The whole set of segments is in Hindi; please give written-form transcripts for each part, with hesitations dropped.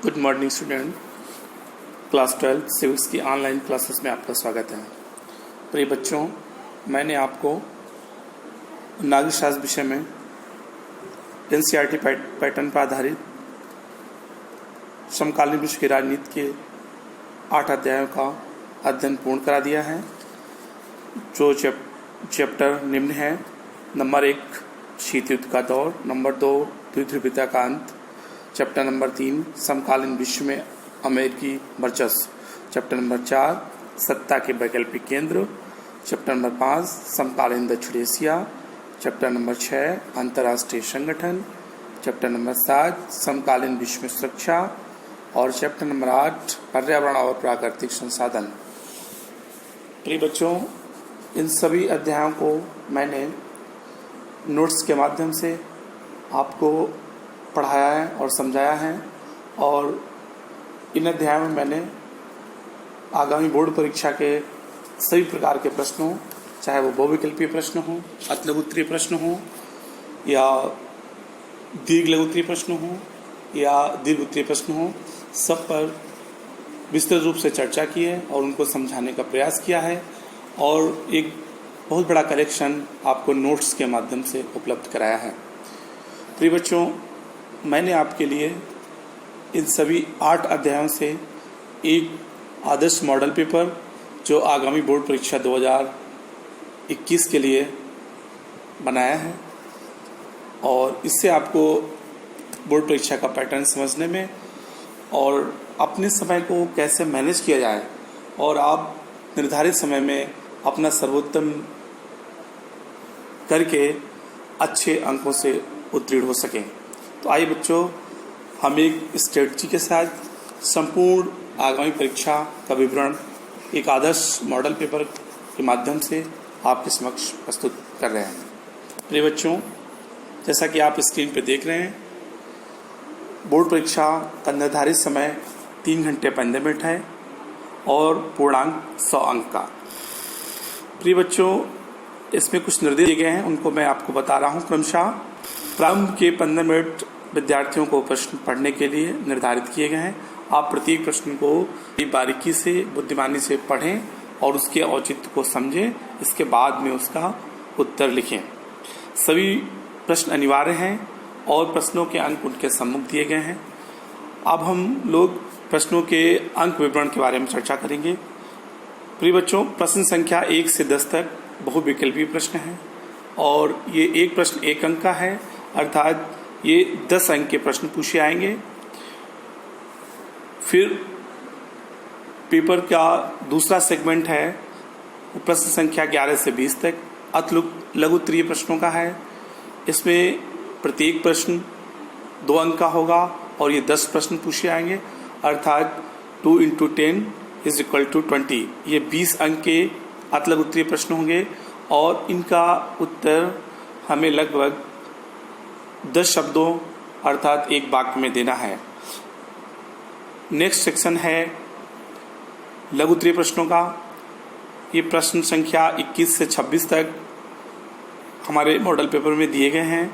Good morning student. Class 12 civics की ऑनलाइन क्लासेस में आपका स्वागत है। प्रिय बच्चों, मैंने आपको नागरिक शास्त्र विषय में एनसीईआरटी पैटर्न पर आधारित समकालीन विश्व की राजनीति के 8 अध्यायों का अध्ययन पूर्ण करा दिया है। जो चैप्टर निम्न है: नंबर 1 शीत युद्ध का दौर, नंबर 2 द्विध्रुवीयता का अंत, चैप्टर नंबर 3 समकालीन विश्व में अमेरिकी वर्चस्व, चैप्टर नंबर 4 सत्ता के वैकल्पिक केंद्र, चैप्टर नंबर 5 समकालीन दक्षिण एशिया, चैप्टर नंबर 6 अंतर्राष्ट्रीय संगठन, चैप्टर नंबर 7 समकालीन विश्व में सुरक्षा और चैप्टर नंबर 8 पर्यावरण और प्राकृतिक संसाधन। प्रिय बच्चों, इन सभी अध्यायों को मैंने नोट्स के माध्यम से आपको पढ़ाया है और समझाया है, और इन अध्यायों में मैंने आगामी बोर्ड परीक्षा के सभी प्रकार के प्रश्नों, चाहे वो बहुविकल्पीय प्रश्न हो, अतिलघुत्तरीय प्रश्न हो या दीर्घलघुत्तरीय प्रश्न हो या दीर्घोत्तरीय प्रश्न हो, सब पर विस्तृत रूप से चर्चा की है और उनको समझाने का प्रयास किया है, और एक बहुत बड़ा कलेक्शन आपको नोट्स के माध्यम से उपलब्ध कराया है। प्रिय बच्चों, मैंने आपके लिए इन सभी 8 अध्यायों से एक आदर्श मॉडल पेपर, जो आगामी बोर्ड परीक्षा 2021 के लिए बनाया है, और इससे आपको बोर्ड परीक्षा का पैटर्न समझने में और अपने समय को कैसे मैनेज किया जाए और आप निर्धारित समय में अपना सर्वोत्तम करके अच्छे अंकों से उत्तीर्ण हो सकें। तो आइए बच्चों, हम एक स्ट्रेटजी के साथ संपूर्ण आगामी परीक्षा का विवरण एक आदर्श मॉडल पेपर के माध्यम से आपके समक्ष प्रस्तुत कर रहे हैं। प्रिय बच्चों, जैसा कि आप स्क्रीन पर देख रहे हैं, बोर्ड परीक्षा का निर्धारित समय 3 घंटे 15 मिनट है और पूर्णांक 100 अंक का। प्रिय बच्चों, इसमें कुछ निर्देश दिए गए हैं, उनको मैं आपको बता रहा हूँ। क्रमशः प्रारंभ के 15 मिनट विद्यार्थियों को प्रश्न पढ़ने के लिए निर्धारित किए गए हैं। आप प्रत्येक प्रश्न को बारीकी से, बुद्धिमानी से पढ़ें और उसके औचित्य को समझें। इसके बाद में उसका उत्तर लिखें। सभी प्रश्न अनिवार्य हैं और प्रश्नों के अंक उनके सम्मुख दिए गए हैं। अब हम लोग प्रश्नों के अंक विवरण के बारे में चर्चा करेंगे। प्रिय बच्चों, प्रश्न संख्या 1 से 10 तक बहुविकल्पीय प्रश्न है और ये एक प्रश्न 1 अंक का है, अर्थात ये 10 अंक के प्रश्न पूछे आएंगे। फिर पेपर का दूसरा सेगमेंट है, प्रश्न संख्या 11 से 20 तक लघुत्तरीय प्रश्नों का है। इसमें प्रत्येक प्रश्न 2 अंक का होगा और ये 10 प्रश्न पूछे आएंगे, अर्थात 2 × 10 = 20। ये 20 अंक के अतिलघुत्तरीय प्रश्न होंगे और इनका उत्तर हमें लगभग 10 शब्दों अर्थात एक वाक्य में देना है। नेक्स्ट सेक्शन है लघुत्तरीय प्रश्नों का। ये प्रश्न संख्या 21 से 26 तक हमारे मॉडल पेपर में दिए गए हैं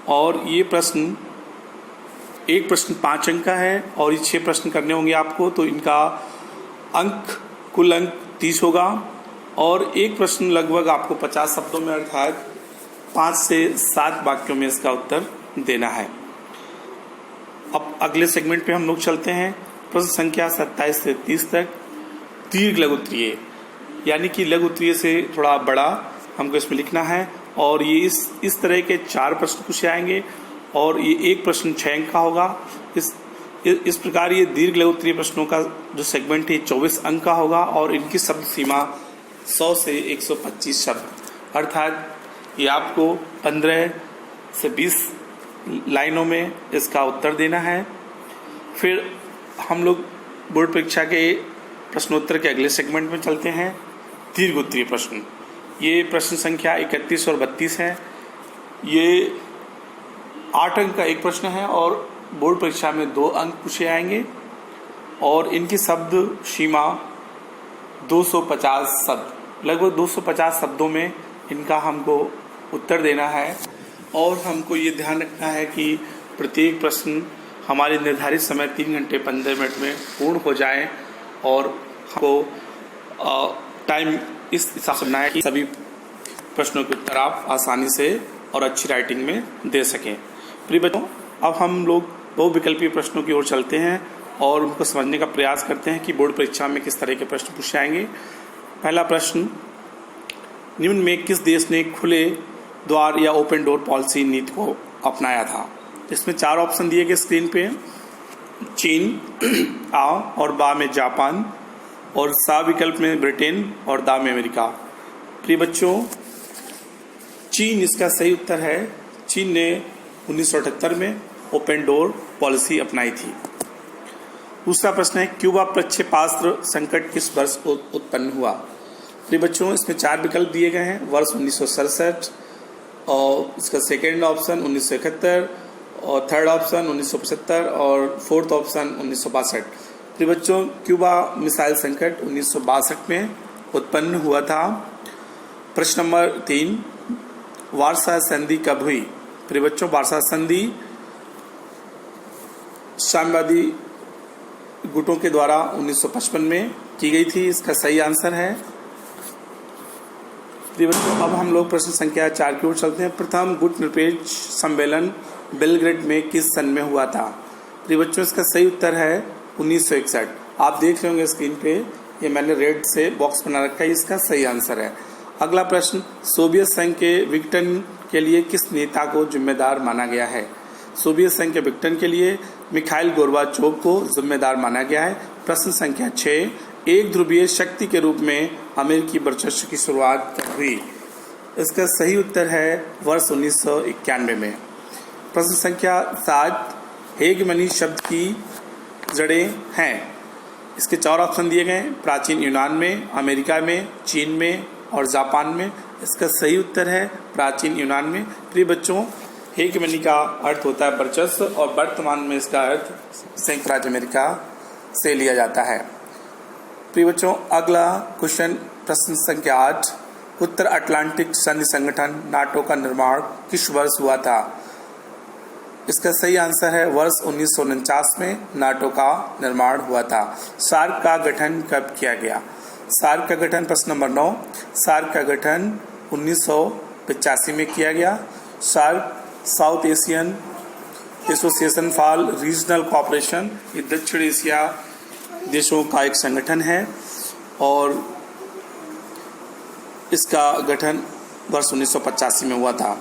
और ये प्रश्न, एक प्रश्न 5 अंक का है और ये 6 प्रश्न करने होंगे आपको, तो इनका अंक, कुल अंक 30 होगा और एक प्रश्न लगभग आपको 50 शब्दों में अर्थात 5 से 7 वाक्यों में इसका उत्तर देना है। अब अगले सेगमेंट पे हम लोग चलते हैं। प्रश्न संख्या 27 से 30 तक दीर्घ लघुत्तरीय, यानी कि लघुत्तरीय से थोड़ा बड़ा हमको इसमें लिखना है, और ये इस तरह के 4 प्रश्न पूछे आएंगे और ये एक प्रश्न 6 अंक का होगा। इस प्रकार ये दीर्घ लघुत्तरीय प्रश्नों का जो सेगमेंट है 24 अंक का होगा और इनकी शब्द सीमा 100 से 125 शब्द, अर्थात ये आपको 15 से 20 लाइनों में इसका उत्तर देना है। फिर हम लोग बोर्ड परीक्षा के प्रश्नोत्तर के अगले सेगमेंट में चलते हैं, दीर्घोत्तरीय प्रश्न। ये प्रश्न संख्या 31 और 32 है। ये 8 अंक का एक प्रश्न है और बोर्ड परीक्षा में 2 अंक पूछे आएंगे और इनकी शब्द सीमा 250 शब्द, लगभग 250 शब्दों में इनका हमको उत्तर देना है। और हमको ये ध्यान रखना है कि प्रत्येक प्रश्न हमारे निर्धारित समय 3 घंटे 15 मिनट में पूर्ण हो जाए और हमको टाइम इस हिसाब से बनाया कि सभी प्रश्नों के उत्तर आप आसानी से और अच्छी राइटिंग में दे सकें। प्रिय बच्चों, अब हम लोग बहुविकल्पीय प्रश्नों की ओर चलते हैं और उनको समझने का प्रयास करते हैं कि बोर्ड परीक्षा में किस तरह के प्रश्न पूछे जाएंगे। पहला प्रश्न, निम्न में किस देश ने खुले द्वार या ओपन डोर पॉलिसी नीति को अपनाया था? इसमें 4 ऑप्शन दिए गए स्क्रीन पे। चीन, आ और बा में जापान, और सा विकल्प में ब्रिटेन और दा में अमेरिका। प्रिय बच्चों, चीन इसका सही उत्तर है। चीन ने 1978 में ओपन डोर पॉलिसी अपनाई थी। दूसरा प्रश्न है, क्यूबा प्रक्षेपास्त्र संकट किस वर्ष उत्पन्न हुआ? प्रिय बच्चों, इसमें 4 विकल्प दिए गए हैं। वर्ष 1967, और इसका सेकेंड ऑप्शन 1971, और थर्ड ऑप्शन 1975 और फोर्थ ऑप्शन 1962। प्रिय बच्चों, क्यूबा मिसाइल संकट 1962 में उत्पन्न हुआ था। प्रश्न नंबर 3, वार्सा संधि कब हुई? प्रिय बच्चों, वार्सा संधि साम्यवादी गुटों के द्वारा 1955 में की गई थी। इसका सही आंसर है। प्रिय बच्चों, अब हम लोग प्रश्न संख्या 4 की ओर चलते हैं। प्रथम गुट निरपेक्ष सम्मेलन बेलग्रेड में किस सन में हुआ था? प्रिय बच्चों, इसका सही उत्तर है 1961। आप देख रहे होंगे स्क्रीन पे, ये मैंने रेड से बॉक्स बना रखा है, इसका सही आंसर है। अगला प्रश्न, सोवियत संघ के विघटन के लिए किस नेता को जिम्मेदार माना गया है? सोवियत संघ के विघटन के लिए मिखाइल गोर्बाचोव को जिम्मेदार माना गया है। प्रश्न संख्या 6, एक ध्रुवीय शक्ति के रूप में अमेरिकी वर्चस्व की शुरुआत कब हुई? इसका सही उत्तर है वर्ष 1991 में। प्रश्न संख्या 7, हेगमनी शब्द की जड़ें हैं। इसके 4 ऑप्शन दिए गए हैं। प्राचीन यूनान में, अमेरिका में, चीन में और जापान में। इसका सही उत्तर है प्राचीन यूनान में। प्रिय बच्चों, हेगमनी का अर्थ होता है वर्चस्व और वर्तमान में इसका अर्थ संयुक्त राज्य अमेरिका से लिया जाता है। प्रिय बच्चों, अगला क्वेश्चन, प्रश्न संख्या 8, उत्तर अटलांटिक संधि संगठन नाटो का निर्माण किस वर्ष हुआ था? इसका सही आंसर है वर्ष 1949 में नाटो का निर्माण हुआ था। सार्क का गठन कब किया गया? सार्क का गठन, प्रश्न नंबर 9, सार्क का गठन 1985 में किया गया। SAARC South Asian Association for Regional Cooperation, ये दक्षिण एशिया देशों का एक संगठन है और इसका गठन वर्ष 1985 में हुआ था।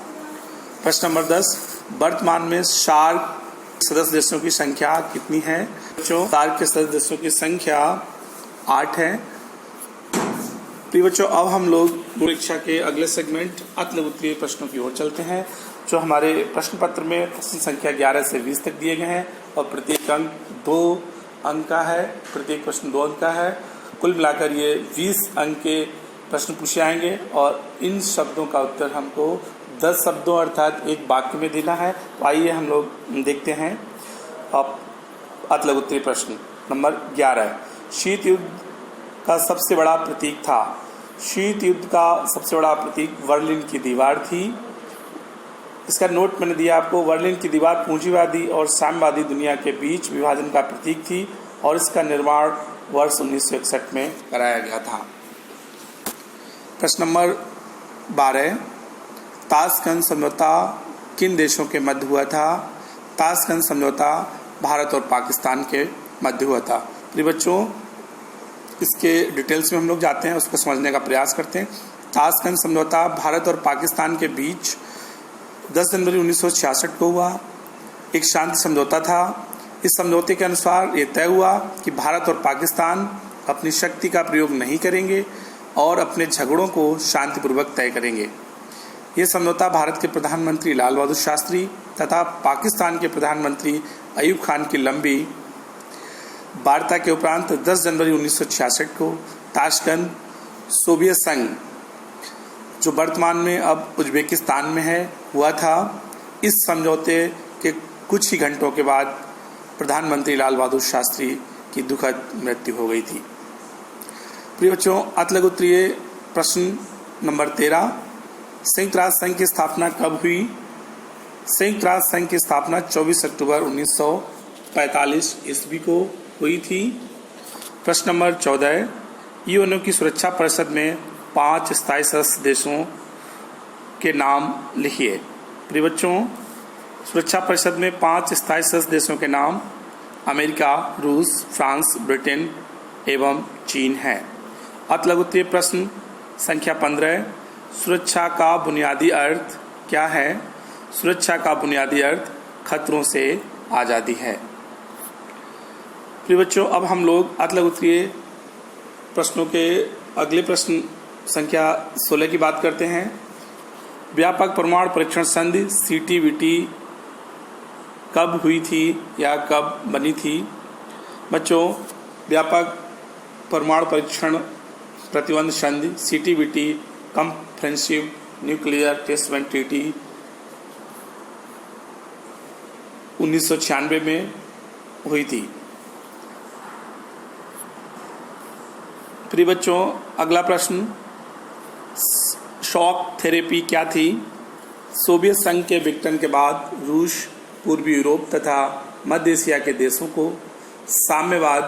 प्रश्न नंबर 10, वर्तमान में सार्क सदस्य देशों की संख्या कितनी है? बच्चों, सार्क के सदस्य देशों की संख्या 8 है। प्रिय बच्चों, अब हम लोग परीक्षा के अगले सेगमेंट अतिलघुत्तरीय प्रश्नों की ओर चलते हैं, जो हमारे प्रश्न पत्र में प्रश्न संख्या 11 से 20 तक दिए गए हैं और प्रत्येक अंक 2 अंक का है, प्रत्येक प्रश्न 2 अंक का है। कुल मिलाकर ये 20 अंक के प्रश्न पूछे आएंगे और इन शब्दों का उत्तर हमको 10 शब्दों अर्थात एक वाक्य में देना है। तो आइए हम लोग देखते हैं। अब अतिलघुत्तरीय प्रश्न नंबर 11, शीत युद्ध का सबसे बड़ा प्रतीक था। शीत युद्ध का सबसे बड़ा प्रतीक बर्लिन की दीवार थी। इसका नोट मैंने दिया आपको। बर्लिन की दीवार पूंजीवादी और साम्यवादी दुनिया के बीच विभाजन का प्रतीक थी और इसका निर्माण वर्ष 1961 में कराया गया था। प्रश्न नंबर 12, ताशकंद समझौता किन देशों के मध्य हुआ था? ताशकंद समझौता भारत और पाकिस्तान के मध्य हुआ था। प्रिय बच्चों, इसके डिटेल्स में हम लोग जाते हैं, उसको समझने का प्रयास करते हैं। ताशकंद समझौता भारत और पाकिस्तान के बीच 10 जनवरी 1966 को हुआ। एक शांति समझौता था। इस समझौते के अनुसार ये तय हुआ कि भारत और पाकिस्तान अपनी शक्ति का प्रयोग नहीं करेंगे और अपने झगड़ों को शांतिपूर्वक तय करेंगे। ये समझौता भारत के प्रधानमंत्री लाल बहादुर शास्त्री तथा पाकिस्तान के प्रधानमंत्री अयूब खान की लंबी वार्ता के उपरांत 10 जनवरी 1966 को ताशकंद सोवियत संघ, जो वर्तमान में अब उज्बेकिस्तान में है, हुआ था। इस समझौते के कुछ ही घंटों के बाद प्रधानमंत्री लाल बहादुर शास्त्री की दुखद मृत्यु हो गई थी। प्रिय बच्चों, अतिलघुत्तरीय प्रश्न नंबर 13, संयुक्त राष्ट्र संघ की स्थापना कब हुई? संयुक्त राष्ट्र संघ की स्थापना 24 अक्टूबर 1945 ईस्वी को हुई थी। प्रश्न नंबर 14, यूएनओ की सुरक्षा परिषद में 5 स्थायी सदस्य देशों के नाम लिखिए। प्रिय बच्चों, सुरक्षा परिषद में 5 स्थायी सदस्य देशों के नाम अमेरिका, रूस, फ्रांस, ब्रिटेन एवं चीन है। अतिलघुत्तरीय प्रश्न संख्या 15, सुरक्षा का बुनियादी अर्थ क्या है? सुरक्षा का बुनियादी अर्थ खतरों से आज़ादी है। प्रिय बच्चों, अब हम लोग अतिलघुत्तरीय प्रश्नों के अगले प्रश्न संख्या 16 की बात करते हैं। व्यापक परमाणु परीक्षण संधि CTBT कब हुई थी या कब बनी थी? बच्चों, व्यापक परमाणु परीक्षण प्रतिबंध संधि CTBT Comprehensive Nuclear Test Ban Treaty 1996 में हुई थी। प्रिय बच्चों, अगला प्रश्न, शॉक थेरेपी क्या थी? सोवियत संघ के विघटन के बाद रूस, पूर्वी यूरोप तथा मध्य एशिया के देशों को साम्यवाद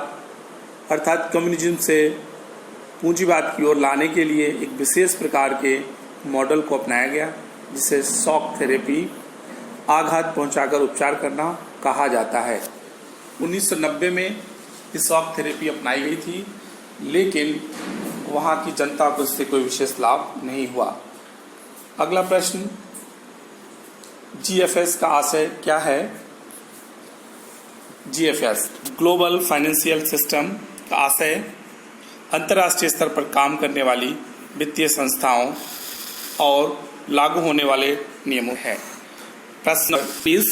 अर्थात कम्युनिज्म से पूंजीवाद की ओर लाने के लिए एक विशेष प्रकार के मॉडल को अपनाया गया, जिसे शॉक थेरेपी, आघात पहुंचाकर उपचार करना कहा जाता है। 1990 में ये शॉक थेरेपी अपनाई गई थी, लेकिन वहाँ की जनता को इससे कोई विशेष लाभ नहीं हुआ। अगला प्रश्न, GFS का आशय क्या है? GFS ग्लोबल फाइनेंशियल सिस्टम का आशय अंतर्राष्ट्रीय स्तर पर काम करने वाली वित्तीय संस्थाओं और लागू होने वाले नियमों है। प्रश्न 20,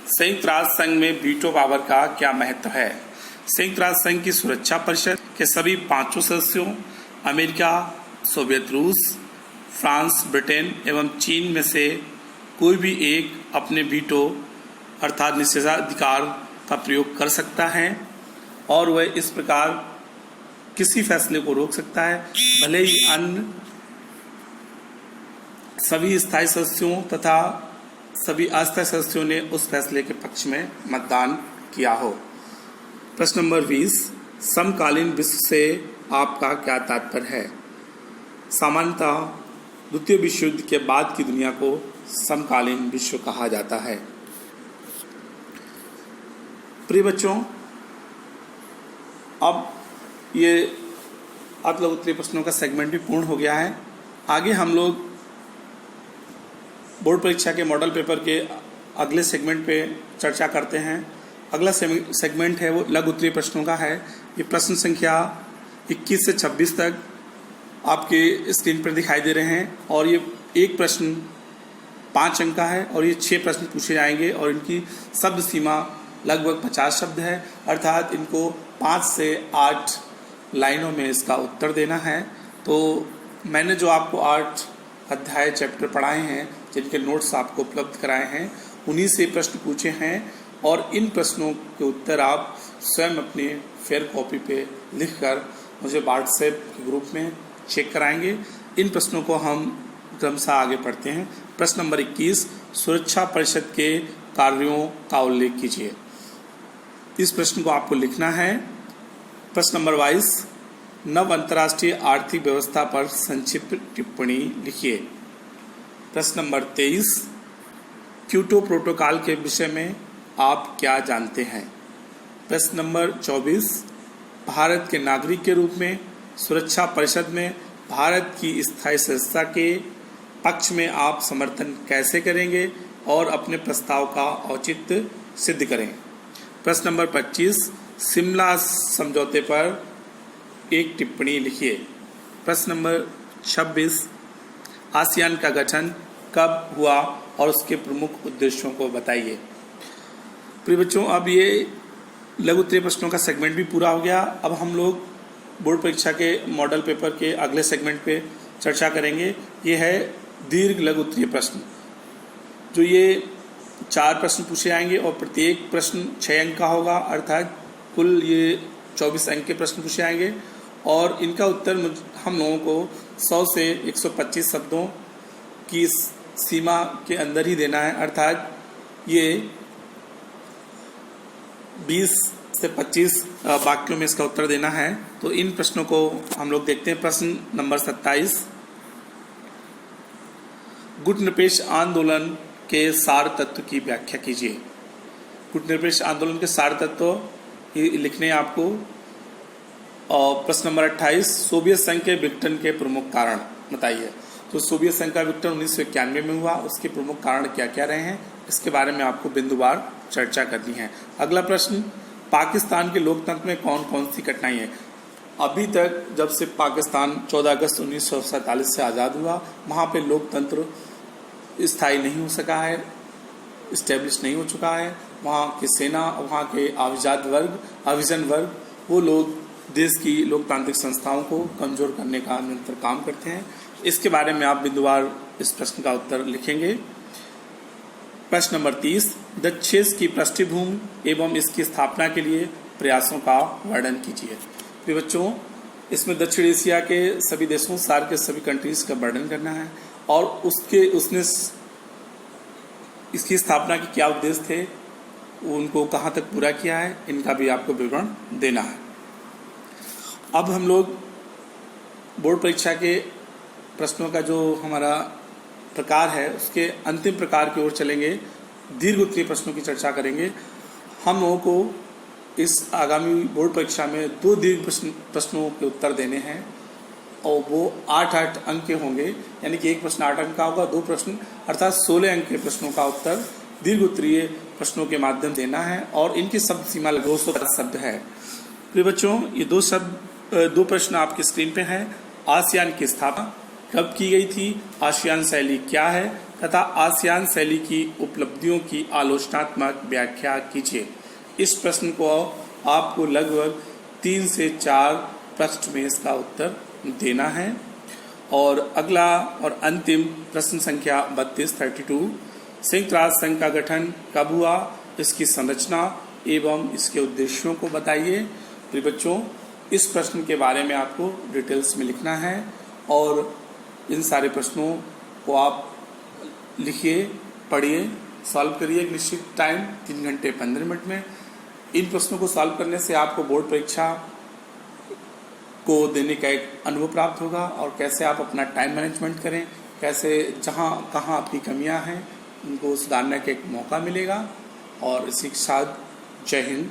संयुक्त राष्ट्र संघ में वीटो पावर का क्या महत्व है? संयुक्त राष्ट्र संघ की सुरक्षा परिषद के सभी 5 सदस्यों अमेरिका, सोवियत रूस, फ्रांस, ब्रिटेन एवं चीन में से कोई भी एक अपने वीटो अर्थात निषेधाधिकार का प्रयोग कर सकता है और वह इस प्रकार किसी फैसले को रोक सकता है, भले ही अन्य सभी स्थायी सदस्यों तथा सभी अस्थायी सदस्यों ने उस फैसले के पक्ष में मतदान किया हो। प्रश्न नंबर 20, समकालीन विश्व से आपका क्या तात्पर्य है? सामान्यतः द्वितीय विश्व युद्ध के बाद की दुनिया को समकालीन विश्व कहा जाता है। प्रिय बच्चों, अब ये अतिलघुत्तरीय प्रश्नों का सेगमेंट भी पूर्ण हो गया है। आगे हम लोग बोर्ड परीक्षा के मॉडल पेपर के अगले सेगमेंट पे चर्चा करते हैं। अगला सेगमेंट है वो लघु उत्तरीय प्रश्नों का है। ये प्रश्न संख्या 21 से 26 तक आपके स्क्रीन पर दिखाई दे रहे हैं और ये एक प्रश्न 5 अंक का है और ये 6 प्रश्न पूछे जाएंगे और इनकी शब्द सीमा लगभग 50 शब्द है, अर्थात इनको 5 से 8 लाइनों में इसका उत्तर देना है। तो मैंने जो आपको 8 अध्याय चैप्टर पढ़ाए हैं, जिनके नोट्स आपको उपलब्ध कराए हैं, उन्हीं से प्रश्न पूछे हैं और इन प्रश्नों के उत्तर आप स्वयं अपने फेयर कॉपी पे लिखकर मुझे व्हाट्सएप के ग्रुप में चेक कराएंगे। इन प्रश्नों को हम क्रमशः आगे पढ़ते हैं। प्रश्न नंबर 21, सुरक्षा परिषद के कार्यों का उल्लेख कीजिए। इस प्रश्न को आपको लिखना है। प्रश्न नंबर 22, नव अंतर्राष्ट्रीय आर्थिक व्यवस्था पर संक्षिप्त टिप्पणी लिखिए। प्रश्न नंबर 23, क्योटो प्रोटोकॉल के विषय में आप क्या जानते हैं? प्रश्न नंबर 24, भारत के नागरिक के रूप में सुरक्षा परिषद में भारत की स्थायी सदस्यता के पक्ष में आप समर्थन कैसे करेंगे और अपने प्रस्ताव का औचित्य सिद्ध करें। प्रश्न नंबर 25, शिमला समझौते पर एक टिप्पणी लिखिए। प्रश्न नंबर 26, आसियान का गठन कब हुआ और उसके प्रमुख उद्देश्यों को बताइए। प्रिय बच्चों, अब ये लघु उत्तरीय प्रश्नों का सेगमेंट भी पूरा हो गया। अब हम लोग बोर्ड परीक्षा के मॉडल पेपर के अगले सेगमेंट पे चर्चा करेंगे। ये है दीर्घ लघु उत्तरीय प्रश्न, जो ये 4 प्रश्न पूछे जाएंगे और प्रत्येक प्रश्न 6 अंक का होगा, अर्थात कुल ये 24 अंक के प्रश्न पूछे जाएंगे और इनका उत्तर हम लोगों को 100 से 125 शब्दों की सीमा के अंदर ही देना है, अर्थात ये 20 से 25 वाक्यों में इसका उत्तर देना है। तो इन प्रश्नों को हम लोग देखते हैं। प्रश्न नंबर 27, गुटनिरपेक्ष आंदोलन के सार तत्व की व्याख्या कीजिए। गुटनिरपेक्ष आंदोलन के सार तत्व लिखने हैं आपको। और प्रश्न नंबर 28, सोवियत संघ के विघटन के प्रमुख कारण बताइए। तो सोवियत संघ का विघटन 1991 में हुआ, उसके प्रमुख कारण क्या क्या रहे हैं, इसके बारे में आपको बिंदुवार चर्चा करनी है। अगला प्रश्न, पाकिस्तान के लोकतंत्र में कौन कौन सी कठिनाई है। अभी तक जब से पाकिस्तान 14 अगस्त 1947 से आज़ाद हुआ, वहाँ पे लोकतंत्र स्थायी नहीं हो सका है, इस्टेब्लिश नहीं हो चुका है। वहाँ की सेना, वहाँ के अभिजन वर्ग, वो लोग देश की लोकतांत्रिक संस्थाओं को कमजोर करने का निरंतर काम करते हैं। इसके बारे में आप बिंदुवार इस प्रश्न का उत्तर लिखेंगे। प्रश्न नंबर 30, दक्षेस की पृष्ठभूमि एवं इसकी स्थापना के लिए प्रयासों का वर्णन कीजिए। तो बच्चों, इसमें दक्षिण एशिया के सभी देशों, सार्क के सभी कंट्रीज का वर्णन करना है और उसने इसकी स्थापना के क्या उद्देश्य थे, उनको कहाँ तक पूरा किया है, इनका भी आपको विवरण देना है। अब हम लोग बोर्ड परीक्षा के प्रश्नों का जो हमारा प्रकार है उसके अंतिम प्रकार की ओर चलेंगे। दीर्घ उत्तरीय प्रश्नों की चर्चा करेंगे। हम लोगों को इस आगामी बोर्ड परीक्षा में 2 दीर्घ प्रश्नों के उत्तर देने हैं और वो 8-8 अंक के होंगे, यानी कि एक प्रश्न 8 अंक का होगा, 2 प्रश्न अर्थात 16 अंक के प्रश्नों का उत्तर दीर्घ उत्तरीय प्रश्नों के माध्यम देना है और इनकी शब्द सीमा 200 शब्द है। तो बच्चों, ये 2 प्रश्न आपकी स्क्रीन पे हैं। आसियान की स्थापना कब की गई थी, आसियान शैली क्या है तथा आसियान शैली की उपलब्धियों की आलोचनात्मक व्याख्या कीजिए। इस प्रश्न को आपको लगभग 3 से 4 प्रश्न में इसका उत्तर देना है। और अगला और अंतिम प्रश्न संख्या 32 संयुक्त राष्ट्र संघ का गठन कब हुआ, इसकी संरचना एवं इसके उद्देश्यों को बताइए। तो बच्चों, इस प्रश्न के बारे में आपको डिटेल्स में लिखना है और इन सारे प्रश्नों को आप लिखिए, पढ़िए, सॉल्व करिए एक निश्चित टाइम 3 घंटे 15 मिनट में। इन प्रश्नों को सॉल्व करने से आपको बोर्ड परीक्षा को देने का एक अनुभव प्राप्त होगा और कैसे आप अपना टाइम मैनेजमेंट करें, कैसे कहाँ आपकी कमियां हैं उनको सुधारने का एक मौका मिलेगा। और इसी के साथ जय हिंद,